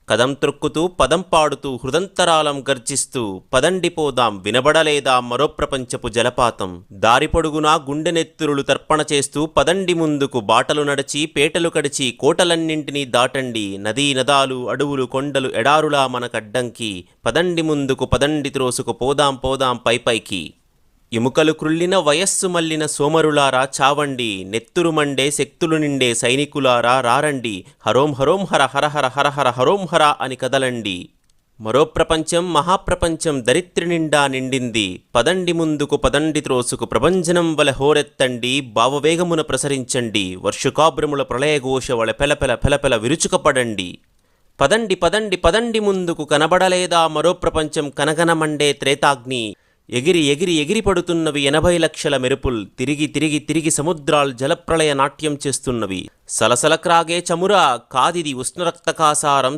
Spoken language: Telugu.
కదం త్రొక్కుతూ పదం పాడుతూ హృదంతరాలం గర్జిస్తూ పదండి పోదాం వినబడలేదా మరో ప్రపంచపు జలపాతం. దారి పొడుగునా గుండెనెత్తురులు తర్పణ చేస్తూ పదండి ముందుకు బాటలు నడిచి పేటలు కడిచి కోటలన్నింటినీ దాటండి. నదీ నదాలు అడవులు కొండలు ఎడారులా మనకడ్డంకి. పదండి ముందుకు పదండి త్రోసుకు పోదాం పోదాం పైపైకి. ఎముకలు క్రుళ్ళిన వయస్సు మల్లిన సోమరులారా చావండి. నెత్తురు మండే శక్తులు నిండే సైనికులారా రారండి. హరోం హరోం హర హర హర హర హర హరోం హర అని కదలండి. మరో ప్రపంచం మహాప్రపంచం దరిత్రి నిండా నిండింది. పదండి ముందుకు పదండి త్రోసుకు ప్రభంజనం వలె హోరెత్తండి. భావవేగమున ప్రసరించండి. వర్షుకాభ్రముల ప్రళయఘోష వలె పెలపెల పెలపెల విరుచుకపడండి. పదండి పదండి పదండి ముందుకు కనబడలేదా మరో ప్రపంచం కనగనమండే త్రేతాగ్ని. ఎగిరి ఎగిరి ఎగిరి పడుతున్నవి 80 లక్షల మెరుపుల్. తిరిగి తిరిగి తిరిగి సముద్రాలు జలప్రళయ నాట్యం చేస్తున్నవి. సలసల క్రాగే చమురా కాదిది ఉష్ణరక్తకాసారం.